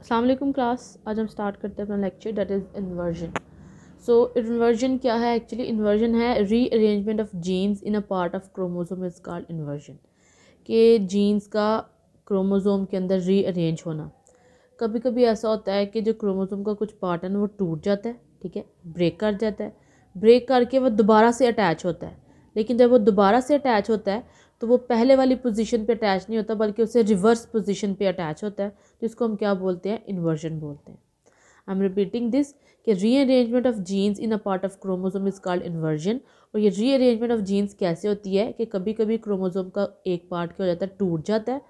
अस्सलाम वालेकुम क्लास। आज हम स्टार्ट करते हैं अपना lecture that is inversion. So inversion क्या है? एक्चुअली इन्वर्जन है rearrangement of genes in a part of chromosome is called inversion. कि जीन्स का क्रोमोसोम के अंदर रीअरेंज होना। कभी कभी ऐसा होता है कि जो क्रोमोसोम का कुछ पार्ट है ना वो टूट जाता है, ठीक है, ब्रेक कर जाता है। ब्रेक करके वो दोबारा से अटैच होता है, लेकिन जब वो दोबारा से अटैच होता है तो वो पहले वाली पोजीशन पे अटैच नहीं होता बल्कि उसे रिवर्स पोजीशन पे अटैच होता है, जिसको हम क्या बोलते हैं? इन्वर्जन बोलते हैं। आई एम रिपीटिंग दिस कि rearrangement of genes in a part of chromosome is called inversion. और ये रीअरेंजमेंट ऑफ जीन्स कैसे होती है कि कभी कभी क्रोमोसोम का एक पार्ट क्या हो जाता है? टूट जाता है।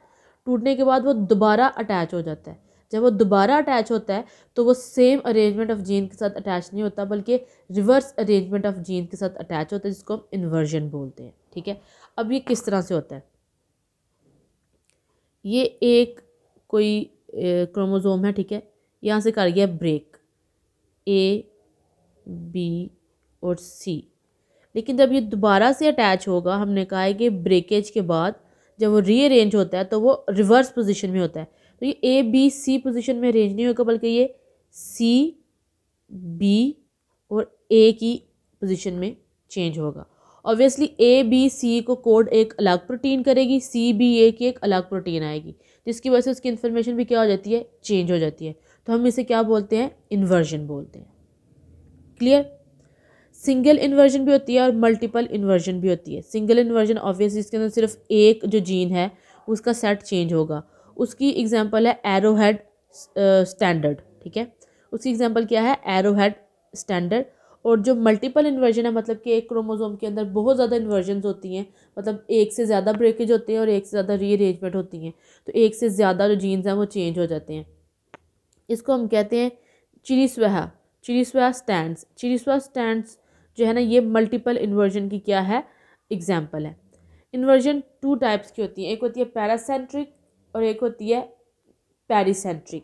टूटने के बाद वो दोबारा अटैच हो जाता है। जब वो दोबारा अटैच होता है तो वो सेम अरेंजमेंट ऑफ जीन के साथ अटैच नहीं होता बल्कि रिवर्स अरेंजमेंट ऑफ जीन के साथ अटैच होता है, जिसको हम इन्वर्जन बोलते हैं। ठीक है, अब ये किस तरह से होता है? ये एक कोई क्रोमोसोम है, ठीक है, यहाँ से कर गया ब्रेक ए बी और सी, लेकिन जब ये दोबारा से अटैच होगा, हमने कहा है कि ब्रेकेज के बाद जब वो रीअरेंज होता है तो वो रिवर्स पोजीशन में होता है। तो ये ए बी सी पोजीशन में अरेंज नहीं होगा बल्कि ये सी बी और ए की पोजीशन में चेंज होगा। ऑब्वियसली ए बी सी को कोड एक अलग प्रोटीन करेगी, सी बी ए की एक अलग प्रोटीन आएगी, जिसकी वजह से उसकी इन्फॉर्मेशन भी क्या हो जाती है? चेंज हो जाती है। तो हम इसे क्या बोलते हैं? इन्वर्जन बोलते हैं। क्लियर? सिंगल इन्वर्जन भी होती है और मल्टीपल इन्वर्जन भी होती है। सिंगल इन्वर्जन ऑब्वियसली इसके अंदर सिर्फ एक जो जीन है उसका सेट चेंज होगा। उसकी एग्जांपल है एरोहेड स्टैंडर्ड, ठीक है, उसकी एग्जांपल क्या है? Arrowhead standard. और जो मल्टीपल इन्वर्जन है मतलब कि एक क्रोमोसोम के अंदर बहुत ज़्यादा इन्वर्जन्स होती हैं, मतलब एक से ज़्यादा ब्रेकेज होते हैं और एक से ज़्यादा रीअरेंजमेंट होती हैं, तो एक से ज़्यादा जो जीन्स हैं वो चेंज हो जाते हैं। इसको हम कहते हैं चिरिस्वाहा, चिरिस्वाहा स्टैंड्स। चिरिस्वाहा स्टैंड्स जो है ना, ये मल्टीपल इन्वर्जन की क्या है? एग्जाम्पल है। इन्वर्जन टू टाइप्स की होती है, एक होती है पैरासेंट्रिक और एक होती है पेरिसेंट्रिक।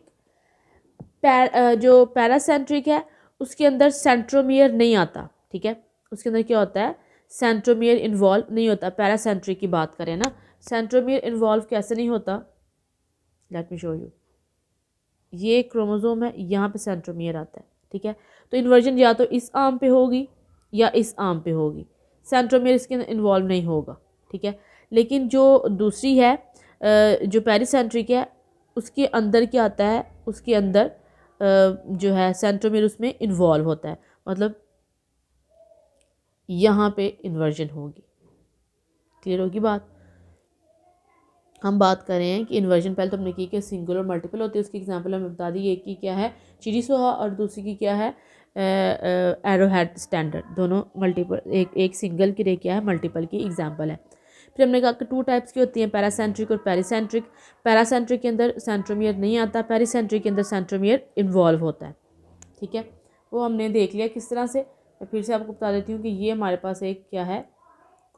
जो पैरासेंट्रिक है उसके अंदर सेंट्रोमियर नहीं आता, ठीक है, उसके अंदर क्या होता है? सेंट्रोमियर इन्वॉल्व नहीं होता। पैरासेंट्रिक की बात करें ना, सेंट्रोमियर इन्वॉल्व कैसे नहीं होता? Let me show you. ये क्रोमोसोम है, यहाँ पे सेंट्रोमियर आता है, ठीक है, तो इन्वर्जन या तो इस आर्म पे होगी या इस आर्म पे होगी, सेंट्रोमियर इसके अंदर इन्वॉल्व नहीं होगा, ठीक है। लेकिन जो दूसरी है जो पेरिसेंट्रिक है उसके अंदर क्या आता है? उसके अंदर जो है सेंट्रोमियर उसमें इन्वॉल्व होता है, मतलब यहाँ पे इन्वर्जन होगी। क्लियर होगी बात? हम बात कर रहे हैं कि इन्वर्जन पहले तो हमने की कि सिंगल और मल्टीपल होती है, उसकी एग्जांपल हमें बता दी। एक की क्या है? चिरिस्वाहा और दूसरी की क्या है? Arrowhead standard. दोनों मल्टीपल, एक सिंगल की क्या है? मल्टीपल की एग्जांपल है। फिर हमने कहा कि टू टाइप्स की होती हैं, पैरासेंट्रिक और पेरिसेंट्रिक। पैरासेंट्रिक के अंदर सेंट्रोमियर नहीं आता, पेरिसेंट्रिक के अंदर सेंट्रोमियर इन्वॉल्व होता है, ठीक है। वो हमने देख लिया किस तरह से। मैं फिर से आपको बता देती हूँ कि ये हमारे पास एक क्या है?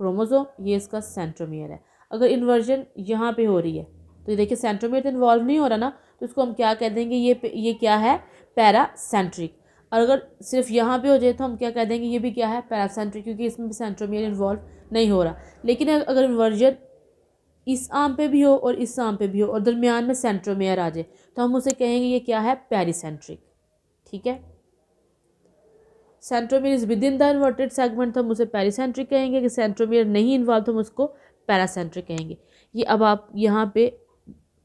क्रोमोसोम, ये इसका सेंट्रोमियर है। अगर इन्वर्जन यहाँ पे हो रही है तो ये देखिए सेंट्रोमियर तो इन्वॉल्व नहीं हो रहा ना, तो इसको हम क्या कह देंगे? ये क्या है? पैरासेंट्रिक। और अगर सिर्फ यहाँ पे हो जाए तो हम क्या कह देंगे? ये भी क्या है? पैरासेंट्रिक, क्योंकि इसमें भी सेंट्रोमियर इन्वॉल्व नहीं हो रहा। लेकिन अगर इन्वर्जन इस आर्म पे भी हो और इस आर्म पे भी हो और दरमियान में सेंट्रोमियर आ जाए तो हम उसे कहेंगे ये क्या है? पेरिसेंट्रिक, ठीक है। Centromere is with in the inverted segment तो हम उसे पेरिसेंट्रिक कहेंगे, कि सेंट्रोमियर नहीं इन्वॉल्व तो हम उसको पैरासेंट्रिक कहेंगे। ये अब आप यहाँ पे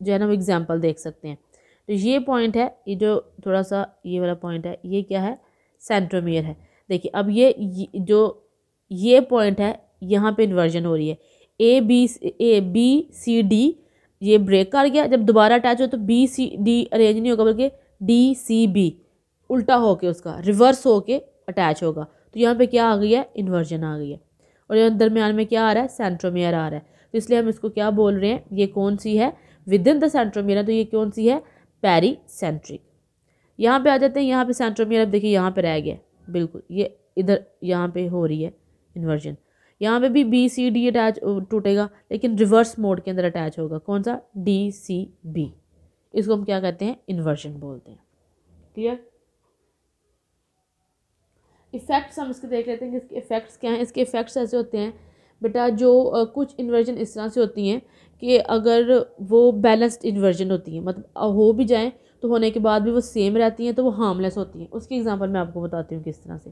जो है ना वो एग्जाम्पल देख सकते हैं। तो ये पॉइंट है, ये जो थोड़ा सा ये वाला पॉइंट है, ये क्या है? सेंट्रोमियर है। देखिए अब जो ये पॉइंट है, यहाँ पे इन्वर्जन हो रही है। ए बी सी डी ये ब्रेक कर गया, जब दोबारा अटैच हो तो बी सी डी अरेंज नहीं होगा बल्कि डी सी बी उल्टा होके उसका रिवर्स होके अटैच होगा। तो यहाँ पे क्या आ गई है? इन्वर्जन आ गई है। और यहाँ दरमियान में क्या आ रहा है? सेंट्रोमियर आ रहा है। तो इसलिए हम इसको क्या बोल रहे हैं? ये कौन सी है? विद इन द सेंट्रोमियर है, तो ये कौन सी है? पेरिसेंट्रिक। यहाँ पे आ जाते हैं, यहाँ पे सेंट्रोमियर अब देखिए यहाँ पे रह गया बिल्कुल, ये इधर यहाँ पे हो रही है इन्वर्जन। यहाँ पे भी बी सी डी अटैच टूटेगा लेकिन रिवर्स मोड के अंदर अटैच होगा। कौन सा? D C B. इसको हम क्या कहते हैं? इन्वर्जन बोलते हैं। क्लियर? इफ़ेक्ट्स हम इसके देख लेते हैं कि इसके इफ़ेक्ट्स क्या हैं। इसके इफ़ेक्ट्स ऐसे होते हैं बेटा, जो कुछ इन्वर्जन इस तरह से होती हैं कि अगर वो बैलेंस्ड इन्वर्जन होती हैं, मतलब हो भी जाएं तो होने के बाद भी वो सेम रहती हैं, तो वो हार्मलेस होती हैं। उसकी एग्जांपल मैं आपको बताती हूँ किस तरह से।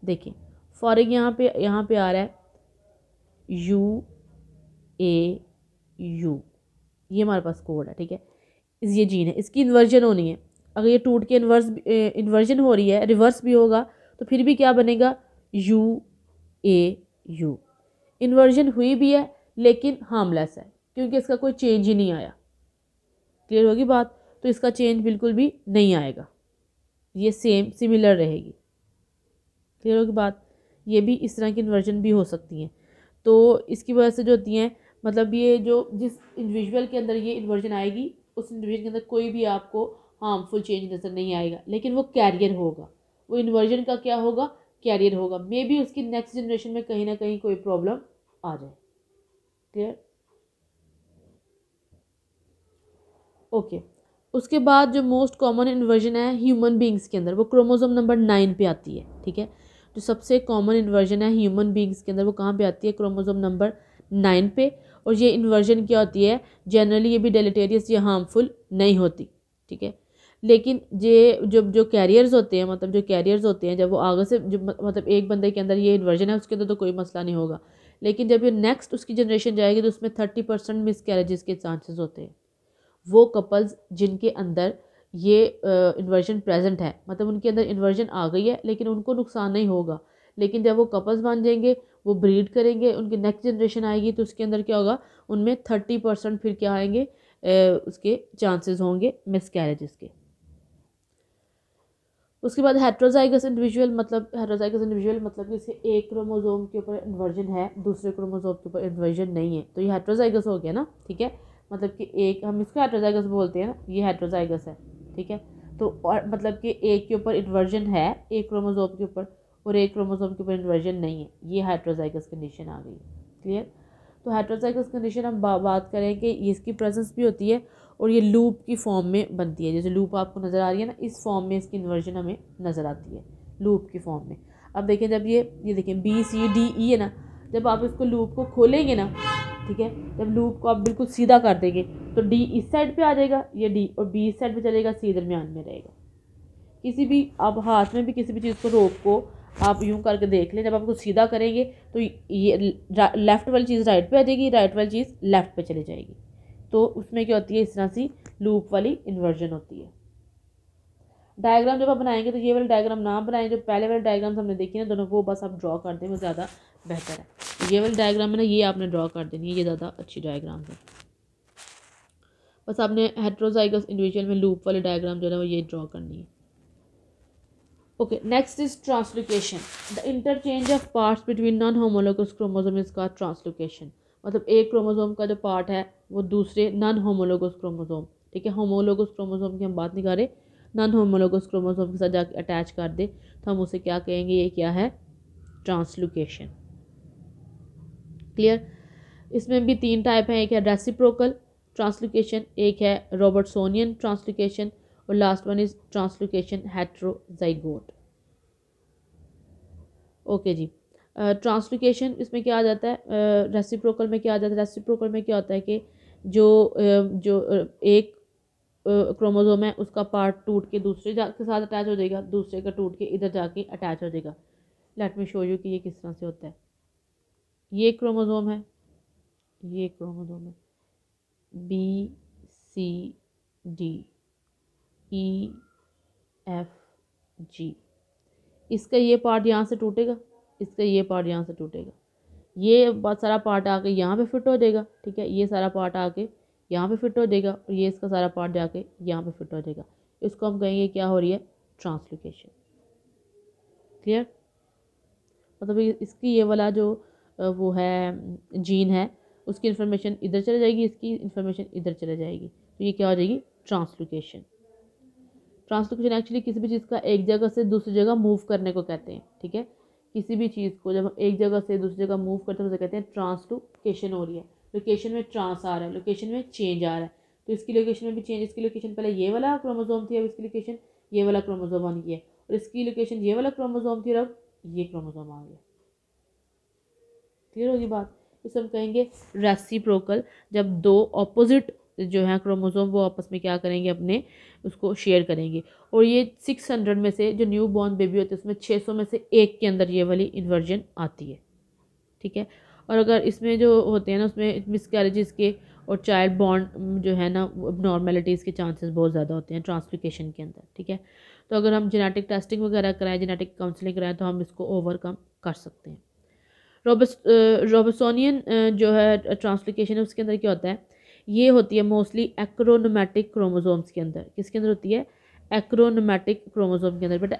देखिए फॉर यहाँ पे आ रहा है U A U, ये हमारे पास कोड है, ठीक है। ये जीन है, इसकी इन्वर्जन होनी है। अगर ये टूट के इन्वर्जन हो रही है, रिवर्स भी होगा, तो फिर भी क्या बनेगा U A U। इन्वर्जन हुई भी है लेकिन हार्मलेस है, क्योंकि इसका कोई चेंज ही नहीं आया। क्लियर होगी बात? तो इसका चेंज बिल्कुल भी नहीं आएगा, ये सेम सिमिलर रहेगी। क्लियर होगी बात? ये भी इस तरह की इन्वर्जन भी हो सकती हैं। तो इसकी वजह से जो होती हैं, मतलब ये जो जिस इंडिविजुअल के अंदर ये इन्वर्जन आएगी, उस इंडिविजुअल के अंदर कोई भी आपको हार्मफुल चेंज नज़र नहीं आएगा, लेकिन वो कैरियर होगा। वो इन्वर्जन का क्या होगा? कैरियर होगा। मे बी उसकी नेक्स्ट जनरेशन में कहीं ना कहीं कोई प्रॉब्लम आ जाए। क्लियर? ओके। उसके बाद जो मोस्ट कॉमन इन्वर्जन है ह्यूमन बींग्स के अंदर, वो क्रोमोसोम नंबर 9 पे आती है, ठीक है। जो सबसे कॉमन इन्वर्जन है ह्यूमन बींग्स के अंदर, वो कहाँ पे आती है? क्रोमोसोम नंबर 9 पे। और ये इन्वर्जन क्या होती है? जनरली ये भी डेलेटेरियस या हार्मफुल नहीं होती, ठीक है। लेकिन ये जो कैरियर्स होते हैं, मतलब जो कैरियर्स होते हैं, जब वो आगे से जो मतलब एक बंदे के अंदर ये इन्वर्जन है, उसके अंदर तो कोई मसला नहीं होगा। लेकिन जब ये नेक्स्ट उसकी जनरेशन जाएगी, तो उसमें 30% मिसकैरेजेस के चांसेस होते हैं। वो कपल्स जिनके अंदर ये इन्वर्जन प्रेजेंट है, मतलब उनके अंदर इन्वर्जन आ गई है, लेकिन उनको नुकसान नहीं होगा। लेकिन जब वो कपल्स बन जाएंगे, वो ब्रीड करेंगे, उनकी नेक्स्ट जनरेशन आएगी, तो उसके अंदर क्या होगा? उनमें 30% फिर क्या आएंगे? उसके चांसेस होंगे मिसकैरेजेस के। उसके बाद हेट्रोजाइगस इंडिविजुअल, मतलब हेट्रोजाइगस इंडिविजुअल मतलब कि इसके एक क्रोमोसोम के ऊपर इन्वर्जन है, दूसरे क्रोमोसोम के ऊपर इन्वर्जन नहीं है, तो ये हेट्रोजाइगस हो गया ना, ठीक है। मतलब कि एक, हम इसको हेट्रोजाइगस बोलते हैं ना, ये हेट्रोजाइगस है, ठीक है। तो और मतलब कि एक के ऊपर इन्वर्जन है, एक क्रोमोसोम के ऊपर, और एक क्रोमोसोम के ऊपर इन्वर्जन नहीं है, ये हेट्रोजाइगस कंडीशन आ गई। क्लियर? तो हेट्रोजाइगस कंडीशन हम बात करें कि इसकी प्रेजेंस भी होती है, और ये लूप की फॉर्म में बनती है। जैसे लूप आपको नज़र आ रही है ना, इस फॉर्म में इसकी इन्वर्जन हमें नज़र आती है, लूप की फॉर्म में। अब देखें, जब ये देखें BCDE है ना, जब आप इसको लूप को खोलेंगे ना, ठीक है, जब लूप को आप बिल्कुल सीधा कर देंगे, तो D इस साइड पे आ जाएगा, ये D, और B इस साइड पे चलेगा, C दरमियान में रहेगा। किसी भी आप हाथ में भी किसी भी चीज़ को, रोप को आप यूं करके देख लें, जब आप उसको सीधा करेंगे तो ये लेफ़्ट वाली चीज़ राइट पे आ जाएगी, राइट वाली चीज़ लेफ़्ट पे चली जाएगी। तो उसमें क्या होती है? इस तरह से लूप वाली इन्वर्जन होती है। डायग्राम जब आप बनाएंगे, तो ये वाले डायग्राम ना बनाएं, जो पहले वाले डायग्राम्स हमने देखी ना दोनों, वो बस आप ड्रॉ कर दें, वो ज़्यादा बेहतर है। ये वाले डायग्राम है ना, ये आपने ड्रॉ कर देनी है, ये ज़्यादा अच्छी डायग्राम है। बस आपने हेट्रोजाइगस इंडिविजुअल में लूप वाले डायग्राम जो है वो ये ड्रॉ करनी है। Okay, next is translocation. The interchange of parts between non homologous chromosome is called translocation. मतलब एक क्रोमोसोम का जो पार्ट है वो दूसरे नॉन होमोलोगस क्रोमोसोम, ठीक है, होमोलोगस क्रोमोसोम की हम बात नहीं कर रहे, नॉन होमोलोगस क्रोमोसोम के साथ जाकर अटैच कर दे, तो हम उसे क्या कहेंगे? ये क्या है? ट्रांसलोकेशन। क्लियर? इसमें भी 3 टाइप हैं, एक है रेसिप्रोकल ट्रांसलोकेशन, एक है रॉबर्टसोनियन ट्रांसलोकेशन, और last one is translocation heterozygote. Okay जी। ट्रांसलोकेशन इसमें क्या आ जाता है? रेसिप्रोकल में क्या आ जाता है? रेसिप्रोकल में क्या होता है कि जो एक क्रोमोसोम है, उसका पार्ट टूट के दूसरे के साथ अटैच हो जाएगा, दूसरे का टूट के इधर जाके अटैच हो जाएगा। लेट मी शो यू कि ये किस तरह से होता है। ये क्रोमोसोम है, ये क्रोमोसोम है BCDEFG। इसका ये पार्ट यहाँ से टूटेगा, इसका ये पार्ट यहाँ से टूटेगा, ये बहुत सारा पार्ट आके यहाँ पे फिट हो जाएगा, ठीक है, ये सारा पार्ट आके यहाँ पे फिट हो जाएगा, और ये इसका सारा पार्ट जाके यहाँ पे फिट हो जाएगा। इसको हम कहेंगे क्या हो रही है? ट्रांसलोकेशन। क्लियर? मतलब इसकी ये वाला जो वो है जीन है, उसकी इन्फॉर्मेशन इधर चले जाएगी, इसकी इन्फॉर्मेशन इधर चले जाएगी, तो ये क्या हो जाएगी? ट्रांसलोकेशन। ट्रांसलोकेशन एक्चुअली किसी भी चीज़ का एक जगह से दूसरी जगह मूव करने को कहते हैं, ठीक है। किसी भी चीज़ को जब हम एक जगह से दूसरी जगह मूव करते हैं, उसे कहते हैं ट्रांसलोकेशन हो रही है। लोकेशन में ट्रांस आ रहा है, लोकेशन में चेंज आ रहा है, तो इसकी लोकेशन में भी चेंज। इसकी लोकेशन पहले ये वाला क्रोमोसोम थी, अब इसकी लोकेशन ये वाला क्रोमोसोम बन गया है, और इसकी लोकेशन ये वाला क्रोमोसोम थी, और अब ये क्रोमोसोम आ गया। क्लियर होगी बात? इसे हम कहेंगे रेसिप्रोकल, जब दो ऑपोजिट जो है क्रोमोसोम वो आपस में क्या करेंगे, अपने उसको शेयर करेंगे। और ये 600 में से जो न्यू बॉर्न बेबी होते हैं उसमें 600 में से एक के अंदर ये वाली इन्वर्जन आती है, ठीक है। और अगर इसमें जो होते हैं ना उसमें मिसकैरेजेस के और चाइल्ड बॉर्न जो है ना नॉर्मेलिटीज़ के चांसेस बहुत ज़्यादा होते हैं ट्रांसलोकेशन के अंदर, ठीक है। तो अगर हम जेनेटिक टेस्टिंग वगैरह कराएं, जेनेटिक काउंसलिंग कराएं, तो हम इसको ओवरकम कर सकते हैं। रोबोसोनियन जो है ट्रांसलोकेशन है उसके अंदर क्या होता है, ये होती है मोस्टली एक्रोनोमैटिक क्रोमोसोम्स के अंदर। किसके अंदर होती है, एक्रोनोमैटिक क्रोमोसोम के अंदर। बेटा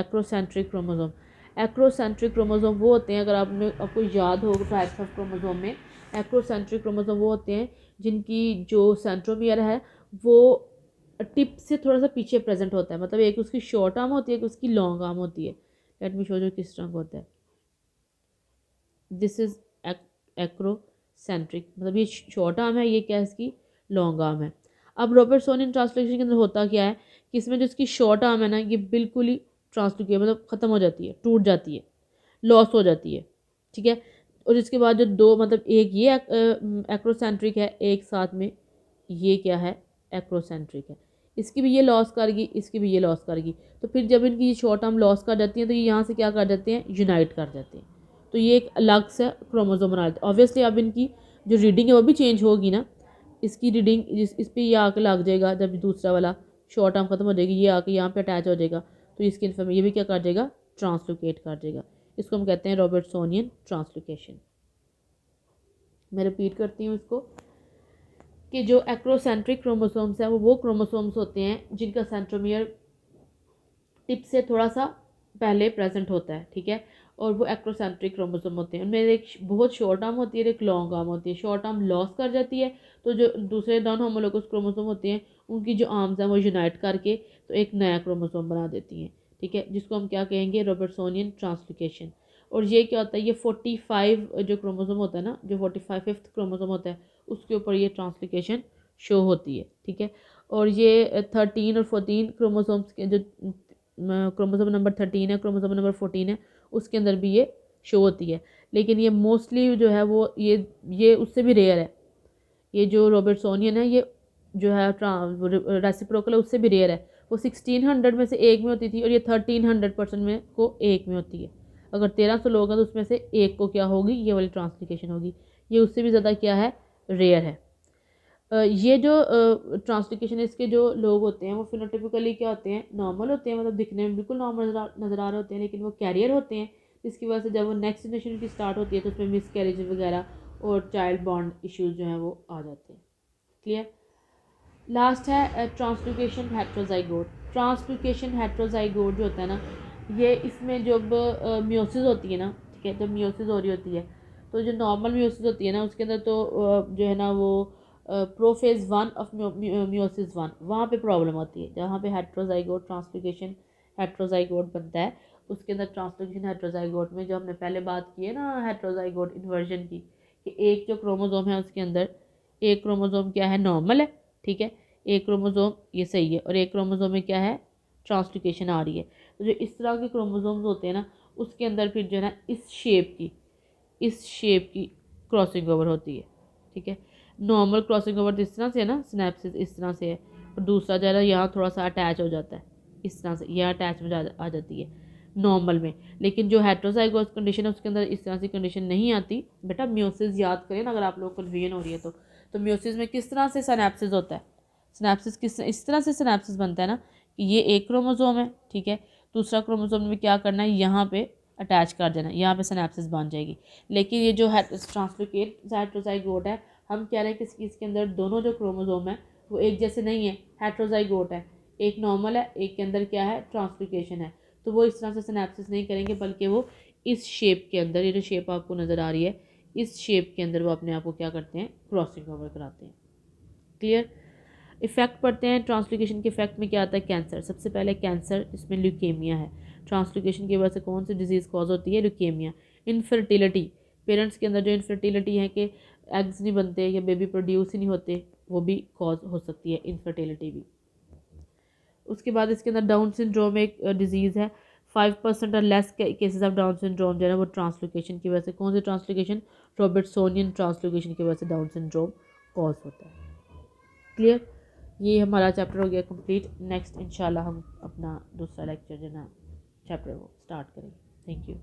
एक्रोसेंट्रिक क्रोमोसोम, एक्रोसेंट्रिक क्रोमोसोम वो होते हैं, अगर आपको याद हो टाइप्स ऑफ क्रोमोसोम में, एक्रोसेंट्रिक क्रोमोसोम वो होते हैं जिनकी जो सेंट्रोमियर है वो टिप से थोड़ा सा पीछे प्रेजेंट होता है। मतलब एक उसकी शॉर्ट आर्म होती है, एक उसकी लॉन्ग आर्म होती है। लेट मी शो जो किस तरह का होता है। दिस इज एक्रोसेंट्रिक, मतलब ये शॉर्ट आर्म है, ये क्या है, इसकी लॉन्ग आर्म है। अब रॉबर्टसोनियन ट्रांसलेशन के अंदर होता क्या है कि इसमें जो इसकी शॉर्ट आर्म है ना, ये बिल्कुल ही ट्रांसलोकेट मतलब ख़त्म हो जाती है, टूट जाती है, लॉस हो जाती है, ठीक है। और इसके बाद जो दो, मतलब एक ये एक्रोसेंट्रिक है, एक साथ में ये क्या है, एक्रोसेंट्रिक है। इसकी भी ये लॉस करेगी, इसकी भी ये लॉस करेगी। तो फिर जब इनकी शॉर्ट आर्म लॉस कर जाती हैं तो ये यहाँ से क्या कर जाते हैं, यूनाइट कर जाते हैं। तो ये एक अलग से क्रोमोसोम बना देते हैं। ऑब्वियसली अब इनकी जो रीडिंग है वो भी चेंज होगी ना। इसकी रीडिंग इस पर ये आके लग जाएगा, जब दूसरा वाला शॉर्ट आर्म खत्म हो जाएगी, ये आके यहाँ पे अटैच हो जाएगा, तो इसकी इन्फॉर्मेशन ये भी क्या कर देगा, ट्रांसलोकेट कर देगा। इसको हम कहते हैं रॉबर्टसोनियन ट्रांसलोकेशन। मैं रिपीट करती हूँ इसको कि जो एक्रोसेंट्रिक क्रोमोसोम्स हैं वो क्रोमोसोम्स होते हैं जिनका सेंट्रोमियर टिप से थोड़ा सा पहले प्रेजेंट होता है, ठीक है। और वो एक्रोसेंट्रिक क्रोमोसोम होते हैं। उनमें एक बहुत शॉर्ट आर्म होती है, एक लॉन्ग आर्म होती है। शॉर्ट आर्म लॉस कर जाती है, तो जो दूसरे नॉन होमोलोगस क्रोमोसोम होते हैं उनकी जो आर्म्स हैं वो यूनाइट करके तो एक नया क्रोमोसोम बना देती हैं, ठीक है, जिसको हम क्या कहेंगे, रॉबर्टसोनियन ट्रांसलोकेशन। और ये क्या होता है, ये 45 जो क्रोमोसोम होता है ना, जो 45th क्रोमोसोम होता है उसके ऊपर ये ट्रांसलोकेशन शो होती है, ठीक है। और ये 13 और 14 क्रोमोसोम्स के जो क्रोमोसोम नंबर 13 है, क्रोमोसोम नंबर 14 है, उसके अंदर भी ये शो होती है। लेकिन ये मोस्टली जो है वो ये उससे भी रेयर है। ये जो रॉबर्टसोनियन है ये जो है रेसिप्रोकल है उससे भी रेयर है। वो 1600 में से एक में होती थी और ये 1300% में को एक में होती है। अगर 1300 लोग हैं तो उसमें से एक को क्या होगी, ये वाली ट्रांसलोकेशन होगी। ये उससे भी ज़्यादा क्या है, रेयर है। ये जो ट्रांसलोकेशन इसके जो लोग होते हैं वो फिनोटिपिकली क्या होते हैं, नॉर्मल होते हैं, मतलब दिखने में बिल्कुल नॉर्मल नज़र आ रहे होते हैं, लेकिन वो कैरियर होते हैं, जिसकी वजह से जब वो नेक्स्ट जनरेशन की स्टार्ट होती है तो उसमें मिस कैरेज वगैरह और चाइल्ड बॉन्ड इश्यूज जो हैं वो आ जाते हैं। क्लियर। लास्ट है ट्रांसलोकेशन हेट्रोजाइगोट। ट्रांसलोकेशन हेट्रोजाइगोट जो होता है ना, ये इसमें जब मियोसिस होती है ना, ठीक है, जब मियोसिस हो रही होती है तो जो नॉर्मल मियोसिस होती है ना उसके अंदर तो जो है ना वो प्रोफेज 1 ऑफ मियोसिस 1 वहाँ पे प्रॉब्लम होती है। जहाँ पे हेट्रोजाइगोट ट्रांसलोकेशन हेट्रोजाइगोट बनता है उसके अंदर ट्रांसलोकेशन हेट्रोजाइगोट में जो हमने पहले बात की है ना हेट्रोजाइगोट इन्वर्जन की, कि एक जो क्रोमोसोम है उसके अंदर एक क्रोमोसोम क्या है, नॉर्मल है, ठीक है, एक क्रोमोसोम ये सही है और एक क्रोमोसोम में क्या है, ट्रांसलोकेशन आ रही है। तो जो इस तरह के क्रोमोसोम्स होते हैं ना उसके अंदर फिर जो है ना इस शेप की क्रॉसिंग ओवर होती है, ठीक है। नॉर्मल क्रॉसिंग ओवर इस तरह से है ना, सिनेप्सिस इस तरह से है, और दूसरा जो है ना यहाँ थोड़ा सा अटैच हो जाता है, इस तरह से यह अटैचमेंट आ जाती है नॉर्मल में। लेकिन जो हेट्रोजाइगोस कंडीशन है उसके अंदर इस तरह से कंडीशन नहीं आती। बेटा मियोसिस याद करें ना, अगर आप लोग कन्फ्यूजन हो रही है तो मियोसिस में किस तरह से सिनेप्सिस होता है, सिनेप्सिस किस इस तरह से सिनेप्सिस बनता है ना कि ये एक क्रोमोसोम है, ठीक है, दूसरा क्रोमोसोम में क्या करना है, यहाँ पे अटैच कर देना, यहाँ पे सिनेप्सिस बन जाएगी। लेकिन ये जो ट्रांसलोकेट हेट्रोजाइगोट है, हम कह रहे हैं कि इसके अंदर दोनों जो क्रोमोसोम है वो एक जैसे नहीं है, हेट्रोजाइगोट है, एक नॉर्मल है, एक के अंदर क्या है, ट्रांसलोकेशन है। तो वो इस तरह से सिनेप्सिस नहीं करेंगे, बल्कि वो इस शेप के अंदर, ये जो शेप आपको नज़र आ रही है इस शेप के अंदर वो अपने आप को क्या करते हैं, क्रॉसिंग ओवर कराते हैं। क्लियर। इफेक्ट पढ़ते हैं। ट्रांसलोकेशन के इफेक्ट में क्या आता है, कैंसर। सबसे पहले कैंसर, इसमें ल्यूकेमिया है। ट्रांसलोकेशन की वजह से कौन सी डिजीज़ कॉज होती है, ल्यूकेमिया। इनफर्टिलिटी, पेरेंट्स के अंदर जो इनफर्टिलिटी है कि एग्स नहीं बनते या बेबी प्रोड्यूस ही नहीं होते, वो भी कॉज हो सकती है, इनफर्टिलिटी भी। उसके बाद इसके अंदर डाउन सिंड्रोम एक डिजीज़ है। 5% और less cases of down syndrome जो है ना वो ट्रांसलोकेशन की वजह से, कौन सी ट्रांसलोकेशन, रॉबर्टसोनियन ट्रांसलोकेशन की वजह से डाउन सिंड्रोम कॉज होता है। क्लियर। ये हमारा चैप्टर हो गया कंप्लीट। नेक्स्ट इंशाल्लाह हम अपना दूसरा लेक्चर जो ना चैप्टर वो स्टार्ट करेंगे। Thank you.